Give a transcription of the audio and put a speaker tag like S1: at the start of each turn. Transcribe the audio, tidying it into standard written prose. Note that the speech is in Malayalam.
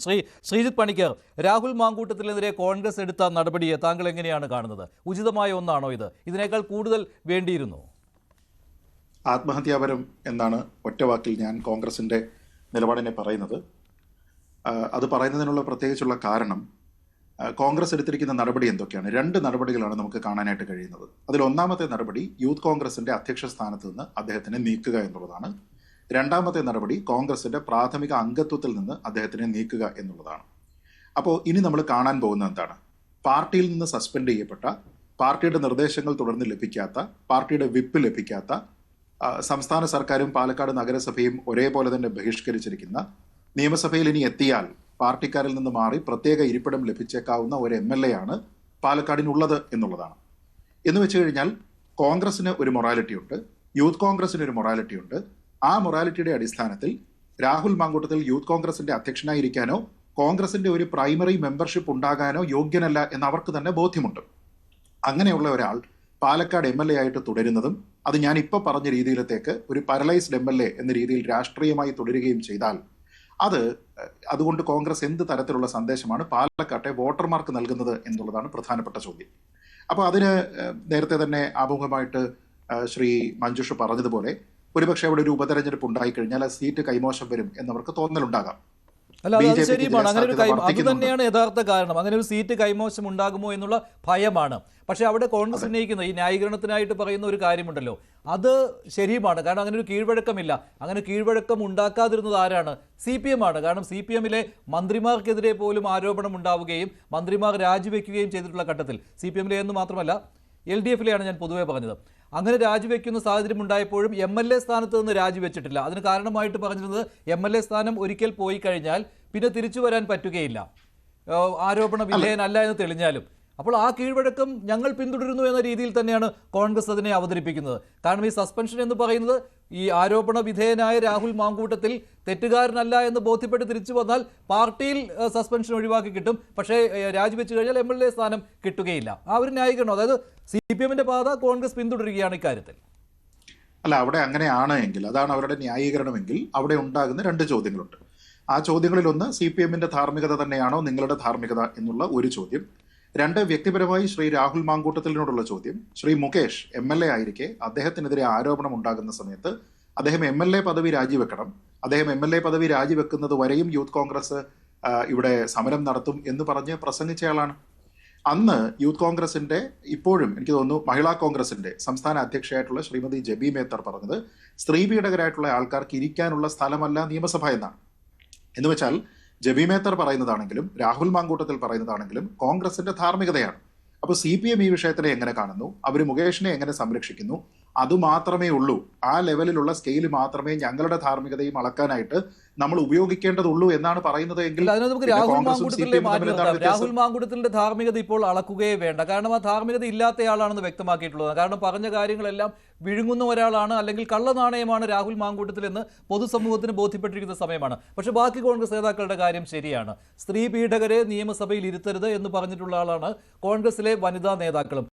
S1: ശ്രീജിത്ത് പണിക്കർ, രാഹുൽ മാങ്കൂട്ടത്തിനെതിരെ കോൺഗ്രസ് എടുത്ത നടപടിയെ താങ്കൾ എങ്ങനെയാണ് കാണുന്നത്? ഉചിതമായ ഒന്നാണോ ഇത്? ഇതിനേക്കാൾ കൂടുതൽ വേണ്ടിയിരുന്നു?
S2: ആത്മഹത്യാപരം എന്നാണ് ഒറ്റവാക്കിൽ ഞാൻ കോൺഗ്രസിന്റെ നിലപാടിനെ പറയുന്നത്. അത് പറയുന്നതിനുള്ള പ്രത്യേകിച്ചുള്ള കാരണം കോൺഗ്രസ് എടുത്തിരിക്കുന്ന നടപടി എന്തൊക്കെയാണ്? രണ്ട് നടപടികളാണ് നമുക്ക് കാണാനായിട്ട് കഴിയുന്നത്. അതിൽ ഒന്നാമത്തെ നടപടി യൂത്ത് കോൺഗ്രസിന്റെ അധ്യക്ഷ സ്ഥാനത്ത് നിന്ന് അദ്ദേഹത്തിനെ നീക്കുക എന്നുള്ളതാണ്. രണ്ടാമത്തെ നടപടി കോൺഗ്രസിന്റെ പ്രാഥമിക അംഗത്വത്തിൽ നിന്ന് അദ്ദേഹത്തിനെ നീക്കുക എന്നുള്ളതാണ്. അപ്പോൾ ഇനി നമ്മൾ കാണാൻ പോകുന്നത് എന്താണ്? പാർട്ടിയിൽ നിന്ന് സസ്പെൻഡ് ചെയ്യപ്പെട്ട, പാർട്ടിയുടെ നിർദ്ദേശങ്ങൾ തുടർന്ന് ലഭിക്കാത്ത, പാർട്ടിയുടെ വിപ്പ് ലഭിക്കാത്ത, സംസ്ഥാന സർക്കാരും പാലക്കാട് നഗരസഭയും ഒരേപോലെ തന്നെ ബഹിഷ്കരിച്ചിരിക്കുന്ന, നിയമസഭയിൽ ഇനി എത്തിയാൽ പാർട്ടിക്കാരിൽ നിന്ന് മാറി പ്രത്യേക ഇരിപ്പിടം ലഭിച്ചേക്കാവുന്ന ഒരു MLA ആണ് പാലക്കാടിനുള്ളത് എന്നുള്ളതാണ്. എന്ന് വെച്ച് കഴിഞ്ഞാൽ കോൺഗ്രസിന് ഒരു മൊറാലിറ്റി ഉണ്ട്, യൂത്ത് കോൺഗ്രസിന് ഒരു മൊറാലിറ്റി ഉണ്ട്. ആ മൊറാലിറ്റിയുടെ അടിസ്ഥാനത്തിൽ രാഹുൽ മാങ്കൂട്ടത്തിൽ യൂത്ത് കോൺഗ്രസിന്റെ അധ്യക്ഷനായിരിക്കാനോ കോൺഗ്രസിന്റെ ഒരു പ്രൈമറി മെമ്പർഷിപ്പ് ഉണ്ടാകാനോ യോഗ്യനല്ല എന്ന് അവർക്ക് തന്നെ ബോധ്യമുണ്ട്. അങ്ങനെയുള്ള ഒരാൾ പാലക്കാട് MLA ആയിട്ട് തുടരുന്നതും അത് ഞാൻ ഇപ്പോൾ പറഞ്ഞ രീതിയിലത്തേക്ക് ഒരു പാരലൈസ്ഡ് MLA എന്ന രീതിയിൽ രാഷ്ട്രീയമായി തുടരുകയും ചെയ്താൽ അതുകൊണ്ട് കോൺഗ്രസ് എന്ത് തരത്തിലുള്ള സന്ദേശമാണ് പാലക്കാട്ടെ വോട്ടർമാർക്ക് നൽകുന്നത് എന്നുള്ളതാണ് പ്രധാനപ്പെട്ട ചോദ്യം. അപ്പോൾ അതിന് നേരത്തെ തന്നെ ആമുഖമായിട്ട് ശ്രീ മഞ്ജുഷ പറഞ്ഞതുപോലെ ഒരുപക്ഷെ അവിടെ ഒരു ഉപതെരഞ്ഞെടുപ്പ് ഉണ്ടായിക്കഴിഞ്ഞാൽ ആ സീറ്റ് കൈമോശം വരും എന്നവർക്ക് തോന്നലുണ്ടാകാം.
S1: അല്ല, അത് ശരിയുമാണ്. അത് തന്നെയാണ് യഥാർത്ഥ കാരണം. അങ്ങനെ ഒരു സീറ്റ് കൈമോശം ഉണ്ടാകുമോ എന്നുള്ള ഭയമാണ്. പക്ഷെ അവിടെ കോൺഗ്രസ് ഉന്നയിക്കുന്ന ഈ ന്യായീകരണത്തിനായിട്ട് പറയുന്ന ഒരു കാര്യമുണ്ടല്ലോ, അത് ശരിയുമാണ്. കാരണം അങ്ങനെ ഒരു കീഴ്വഴക്കമില്ല. അങ്ങനെ കീഴ്വഴക്കം ഉണ്ടാക്കാതിരുന്നത് ആരാണ്? CPM ആണ്. കാരണം CPM-ലെ മന്ത്രിമാർക്കെതിരെ പോലും ആരോപണം ഉണ്ടാവുകയും മന്ത്രിമാർ രാജിവെക്കുകയും ചെയ്തിട്ടുള്ള ഘട്ടത്തിൽ, CPM-ലെ എന്ന് മാത്രമല്ല LDF-ലെയാണ് ഞാൻ പൊതുവെ പറഞ്ഞത്, അങ്ങനെ രാജിവെക്കുന്ന സാഹചര്യം ഉണ്ടായപ്പോഴും MLA സ്ഥാനത്ത് നിന്ന് രാജിവെച്ചിട്ടില്ല. അതിന് കാരണമായിട്ട് പറഞ്ഞിരുന്നത് MLA സ്ഥാനം ഒരിക്കൽ പോയി കഴിഞ്ഞാൽ പിന്നെ തിരിച്ചു വരാൻ പറ്റുകയില്ല, ആരോപണ വിധേയനല്ല എന്ന് തെളിഞ്ഞാലും. അപ്പോൾ ആ കീഴ്വഴക്കം ഞങ്ങൾ പിന്തുടരുന്നു എന്ന രീതിയിൽ തന്നെയാണ് കോൺഗ്രസ് അതിനെ അവതരിപ്പിക്കുന്നത്. കാരണം ഈ സസ്പെൻഷൻ എന്ന് പറയുന്നത് ഈ ആരോപണ വിധേയനായ രാഹുൽ മാങ്കൂട്ടത്തിൽ തെറ്റുകാരനല്ല എന്ന് ബോധ്യപ്പെട്ട് തിരിച്ചു വന്നാൽ പാർട്ടിയിൽ സസ്പെൻഷൻ ഒഴിവാക്കി കിട്ടും, പക്ഷേ രാജിവെച്ച് കഴിഞ്ഞാൽ MLA സ്ഥാനം കിട്ടുകയില്ല. ആ ഒരു ന്യായീകരണം, അതായത് CPM-ന്റെ പാത കോൺഗ്രസ് പിന്തുടരുകയാണ് ഇക്കാര്യത്തിൽ.
S2: അല്ല, അവിടെ അങ്ങനെയാണ് എങ്കിൽ, അതാണ് അവരുടെ ന്യായീകരണമെങ്കിൽ അവിടെ ഉണ്ടാകുന്ന രണ്ട് ചോദ്യങ്ങളുണ്ട്. ആ ചോദ്യങ്ങളിൽ ഒന്ന്, CPM-ന്റെ ധാർമ്മികത തന്നെയാണോ നിങ്ങളുടെ ധാർമ്മികത എന്നുള്ള ഒരു ചോദ്യം. രണ്ട്, വ്യക്തിപരമായി ശ്രീ രാഹുൽ മാങ്കൂട്ടത്തിനോടുള്ള ചോദ്യം. ശ്രീ മുകേഷ് MLA ആയിരിക്കെ അദ്ദേഹത്തിനെതിരെ ആരോപണം ഉണ്ടാകുന്ന സമയത്ത് അദ്ദേഹം MLA പദവി രാജിവെക്കണം, അദ്ദേഹം MLA പദവി രാജിവെക്കുന്നത് വരെയും യൂത്ത് കോൺഗ്രസ് ഇവിടെ സമരം നടത്തും എന്ന് പറഞ്ഞ് പ്രസംഗിച്ചയാളാണ്. അന്ന് യൂത്ത് കോൺഗ്രസിന്റെ, ഇപ്പോഴും എനിക്ക് തോന്നുന്നു മഹിളാ കോൺഗ്രസിന്റെ സംസ്ഥാന അധ്യക്ഷയായിട്ടുള്ള ശ്രീമതി ജബി മേത്തർ പറഞ്ഞത് സ്ത്രീ പീഡകരായിട്ടുള്ള ആൾക്കാർക്ക് ഇരിക്കാനുള്ള സ്ഥലമല്ല നിയമസഭ എന്നാണ്. എന്ന് വെച്ചാൽ ജബി മേത്തർ പറയുന്നതാണെങ്കിലും രാഹുൽ മാങ്കൂട്ടത്തിൽ പറയുന്നതാണെങ്കിലും കോൺഗ്രസിന്റെ ധാർമ്മികതയാണ്. അപ്പോൾ CPM ഈ വിഷയത്തിനെ എങ്ങനെ കാണുന്നു, അവർ മുകേഷിനെ എങ്ങനെ സംരക്ഷിക്കുന്നു, അതുമാത്രമേ ഉള്ളൂ. ആ ലെവലിലുള്ള സ്കെയിൽ മാത്രമേ ഞങ്ങളുടെ ധാർമ്മികതയും അളക്കാനായിട്ട് നമ്മൾ ഉപയോഗിക്കേണ്ടതുള്ളൂ എന്നാണ് പറയുന്നത് എങ്കിൽ
S1: രാഹുൽ മാങ്കൂട്ടത്തിന്റെ ധാർമ്മികത ഇപ്പോൾ അളക്കുകയേ വേണ്ട. കാരണം ആ ധാർമ്മികത ഇല്ലാത്തയാളാണെന്ന് വ്യക്തമാക്കിയിട്ടുള്ളത്. കാരണം പറഞ്ഞ കാര്യങ്ങളെല്ലാം വിഴുങ്ങുന്ന ഒരാളാണ്, അല്ലെങ്കിൽ കള്ളനാണയമാണ് രാഹുൽ മാങ്കൂട്ടത്തിൽ എന്ന് പൊതുസമൂഹത്തിന് ബോധ്യപ്പെട്ടിരിക്കുന്ന സമയമാണ്. പക്ഷെ ബാക്കി കോൺഗ്രസ് നേതാക്കളുടെ കാര്യം ശരിയാണ്. സ്ത്രീ പീഡകരെ നിയമസഭയിൽ ഇരുത്തരുത് എന്ന് പറഞ്ഞിട്ടുള്ള ആളാണ് കോൺഗ്രസിലെ വനിതാ നേതാക്കളും.